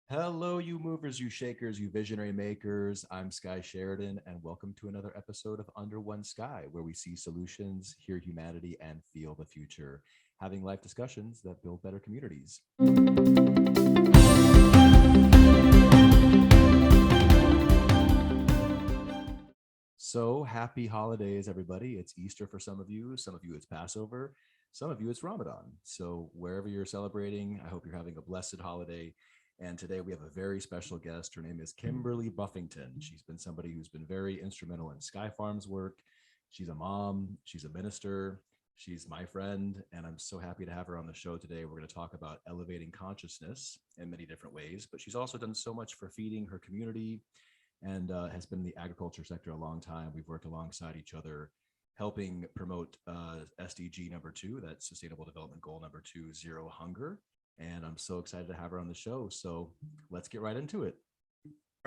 Hello, you movers, you shakers, you visionary makers. I'm Sky Sheridan, and welcome to another episode of Under One Sky, where we see solutions, hear humanity, and feel the future, having life discussions that build better communities. So happy holidays, everybody. It's Easter for some of you it's Passover, some of you it's Ramadan. So wherever you're celebrating, I hope you're having a blessed holiday. And today we have a very special guest. Her name is Kimberly Buffinton. She's been somebody who's been very instrumental in Sky Farm's work. She's a mom, she's a minister, she's my friend, and I'm so happy to have her on the show today. We're going to talk about elevating consciousness in many different ways, but she's also done so much for feeding her community and has been in the agriculture sector a long time. We've worked alongside each other, helping promote SDG number 2, that's Sustainable Development Goal number 2, zero hunger. And I'm so excited to have her on the show. So let's get right into it.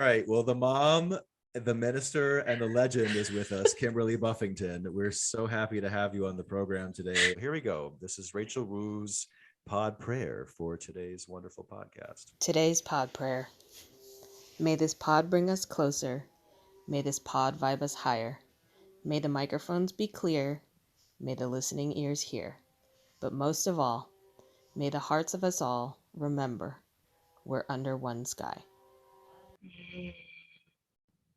All right. Well, the mom, the minister, and the legend is with us, Kimberly Buffinton. We're so happy to have you on the program today. Here we go. This is Rachel Wu's pod prayer for today's wonderful podcast. Today's pod prayer. May this pod bring us closer. May this pod vibe us higher. May the microphones be clear. May the listening ears hear. But most of all, may the hearts of us all remember we're under one sky.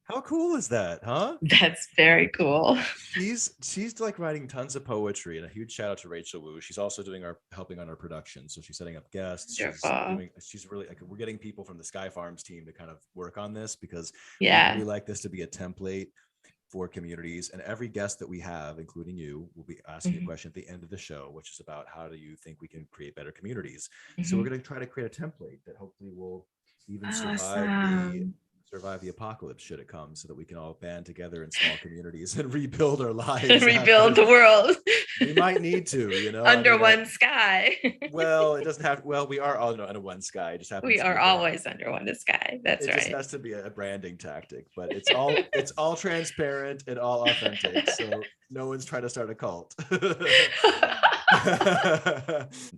How cool is that, huh? That's very cool. She's like writing tons of poetry, and a huge shout out to Rachel Wu. She's also helping on our production. So she's setting up guests. She's really like, we're getting people from the Sky Farms team to kind of work on this because we like this to be a template for communities. And every guest that we have, including you, will be asking a question at the end of the show, which is about how do you think we can create better communities? So we're going to try to create a template that hopefully will even survive the apocalypse should it come, so that we can all band together in small communities and rebuild our lives and rebuild the world. We might need to, under one sky. Well, it doesn't have. Well, we are all under one sky. It just happens. We are always under one sky. That's right. It just has to be a branding tactic, but it's all transparent and all authentic. So no one's trying to start a cult.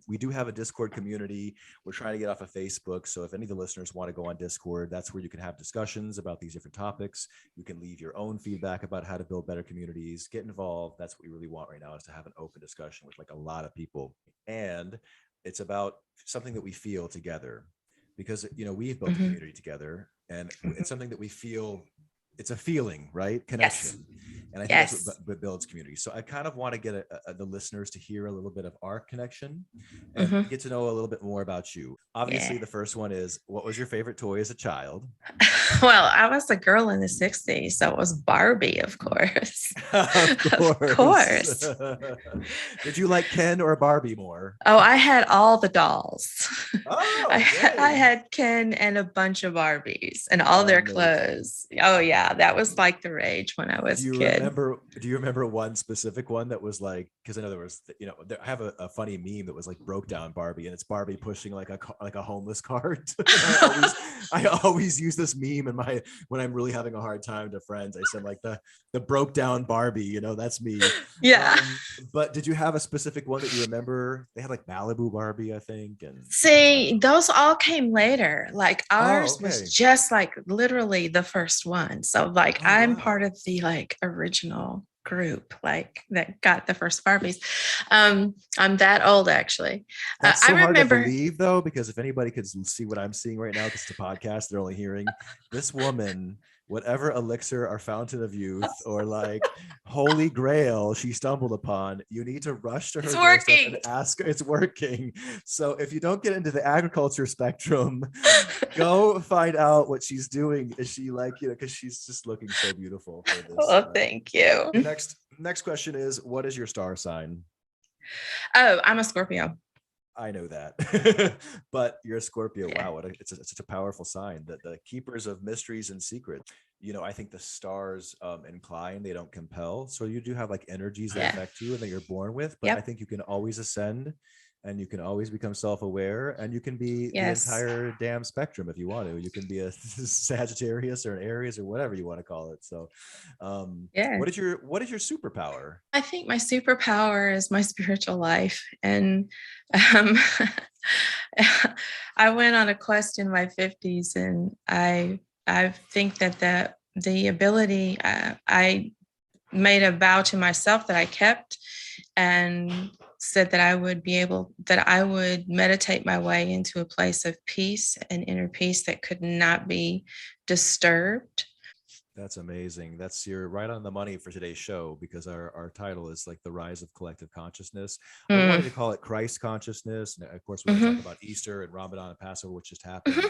We do have a Discord community. We're trying to get off of Facebook. So if any of the listeners want to go on Discord, that's where you can have discussions about these different topics. You can leave your own feedback about how to build better communities, get involved. That's what we really want right now, is to have an open discussion with like a lot of people. And it's about something that we feel together, because, we've built a community together, and it's something that we feel. It's a feeling, right? Connection. Yes. And I think that's what builds community. So I kind of want to get the listeners to hear a little bit of our connection and get to know a little bit more about you. Obviously, the first one is, what was your favorite toy as a child? Well, I was a girl in the 60s, so it was Barbie, of course. Of course. Did you like Ken or Barbie more? Oh, I had all the dolls. Oh, I had Ken and a bunch of Barbies and all their clothes. Oh, yeah. That was like the rage when I was a kid. Do you remember one specific one that was like, because I know there was, I have a funny meme that was like broke down Barbie, and it's Barbie pushing like a homeless cart. I always use this meme when I'm really having a hard time to friends. I said like the broke down Barbie, that's me. Yeah. But did you have a specific one that you remember? They had like Malibu Barbie, I think. And see, those all came later. Like ours was just like literally the first one. So like I'm part of the like original group like that got the first Barbies. I'm that old actually. That's so hard to believe though, because if anybody could see what I'm seeing right now, because it's a podcast, they're only hearing this woman, whatever elixir or fountain of youth or like holy grail she stumbled upon, you need to rush to her doorstep and ask her. It's working. So if you don't get into the agriculture spectrum, go find out what she's doing. Is she like, because she's just looking so beautiful for this. Oh, thank you. Next question is, what is your star sign? Oh, I'm a Scorpio. I know that, but you're a Scorpio. Yeah. Wow, it's such a powerful sign. That the keepers of mysteries and secrets. I think the stars incline; they don't compel. So you do have like energies that affect you and that you're born with. But I think you can always ascend, and you can always become self-aware, and you can be the entire damn spectrum if you want to. You can be a Sagittarius or an Aries or whatever you want to call it. So, what is your superpower? I think my superpower is my spiritual life, and I went on a quest in my 50s, and I think that the ability, I made a vow to myself that I kept, and said that I would meditate my way into a place of peace and inner peace that could not be disturbed. That's amazing. You're right on the money for today's show, because our title is like the rise of collective consciousness. I wanted to call it Christ consciousness. And of course, we're going to talk about Easter and Ramadan and Passover, which just happened,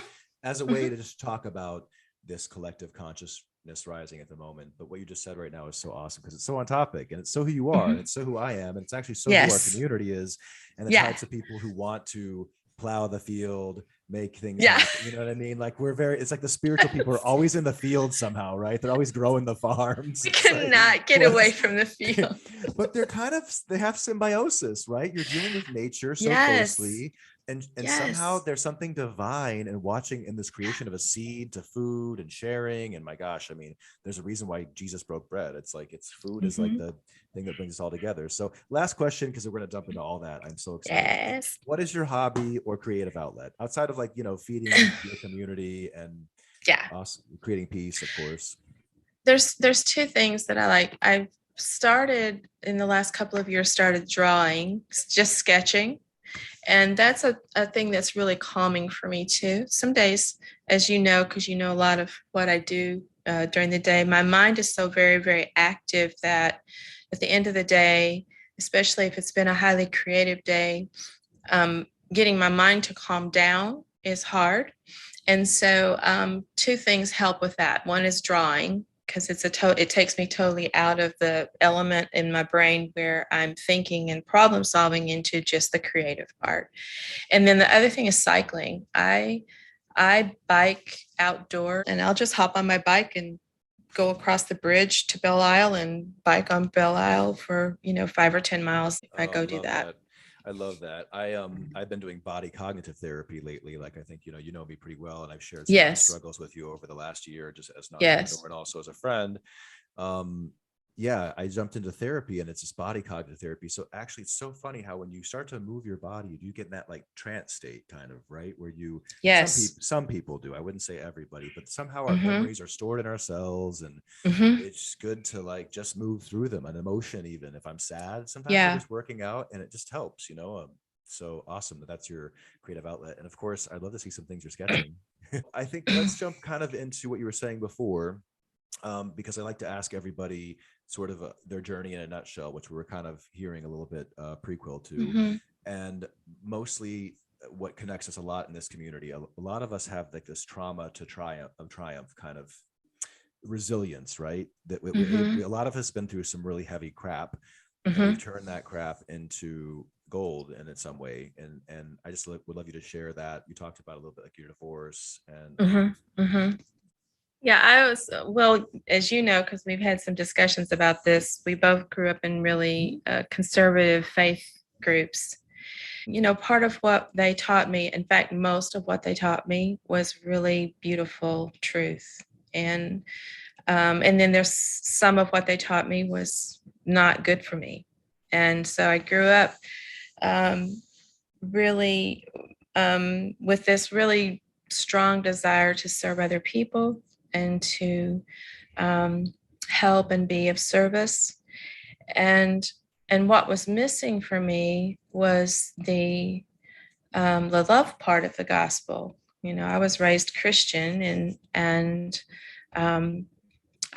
as a way to just talk about this collective consciousness rising at the moment. But what you just said right now is so awesome, because it's so on topic, and it's so who you are, and it's so who I am, and it's actually so who our community is, and the types of people who want to plow the field, make things happen. You know what I mean? Like, it's like the spiritual people are always in the field somehow, right? They're always growing the farms. We cannot get away from the field. But they have symbiosis, right? You're dealing with nature so closely. And somehow there's something divine in watching in this creation of a seed to food and sharing. And my gosh, I mean, there's a reason why Jesus broke bread. It's like food is like the thing that brings us all together. So last question, because we're going to jump into all that. I'm so excited. Yes. What is your hobby or creative outlet outside of, like, feeding your community and creating peace, of course? There's two things that I like. I've started in the last couple of years, started drawing, just sketching. And that's a thing that's really calming for me too. Some days, as you know, because you know a lot of what I do during the day, my mind is so very, very active that at the end of the day, especially if it's been a highly creative day, getting my mind to calm down is hard. And so two things help with that. One is drawing, because it takes me totally out of the element in my brain where I'm thinking and problem solving into just the creative part. And then the other thing is cycling. I bike outdoor, and I'll just hop on my bike and go across the bridge to Belle Isle and bike on Belle Isle for 5 or 10 miles. I go do that. I love that. I've been doing body cognitive therapy lately. Like, I think, you know me pretty well, and I've shared some of my struggles with you over the last year, just as an entrepreneur and also as a friend. I jumped into therapy, and it's this body cognitive therapy. So actually, it's so funny how when you start to move your body, you do get in that like trance state kind of, right? Where some people do, I wouldn't say everybody, but somehow our memories are stored in our cells, and it's good to like just move through them. An emotion, even if I'm sad, sometimes I'm just working out, and it just helps, so awesome that's your creative outlet. And of course, I'd love to see some things you're sketching. I think let's jump kind of into what you were saying before, because I like to ask everybody sort of their journey in a nutshell, which we were kind of hearing a little bit prequel to. And mostly what connects us a lot in this community, a lot of us have like this trauma to triumph kind of resilience, right? That a lot of us been through some really heavy crap, and we turn that crap into gold in some way. And I just would love you to share that. You talked about a little bit like your divorce and Yeah, well, as you know, because we've had some discussions about this, we both grew up in really conservative faith groups. Part of what they taught me, in fact, most of what they taught me was really beautiful truth. And then there's some of what they taught me was not good for me. And so I grew up really with this really strong desire to serve other people and to help and be of service. And what was missing for me was the love part of the gospel. I was raised Christian, and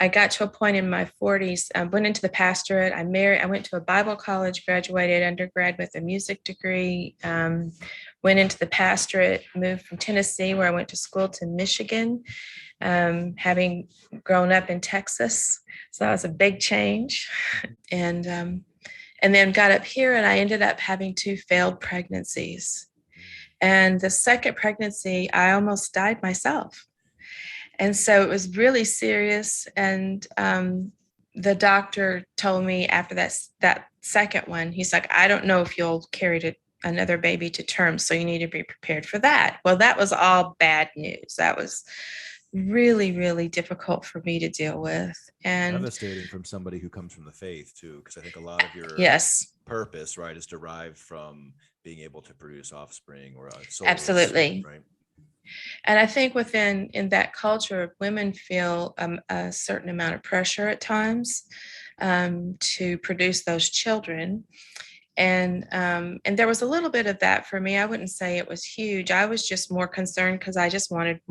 I got to a point in my 40s, went into the pastorate. I went to a Bible college, graduated undergrad with a music degree, went into the pastorate, moved from Tennessee, where I went to school, to Michigan, having grown up in Texas. So that was a big change. And then got up here, and I ended up having 2 failed pregnancies. And the second pregnancy, I almost died myself. And so it was really serious. And the doctor told me after that second one, he's like, I don't know if you'll carry another baby to term, so you need to be prepared for that. Well, that was all bad news. That was really, really difficult for me to deal with. And devastating from somebody who comes from the faith too, because I think a lot of your purpose, right, is derived from being able to produce offspring or souls. Absolutely. Right. And I think in that culture, women feel a certain amount of pressure at times to produce those children. And there was a little bit of that for me. I wouldn't say it was huge. I was just more concerned because I just wanted more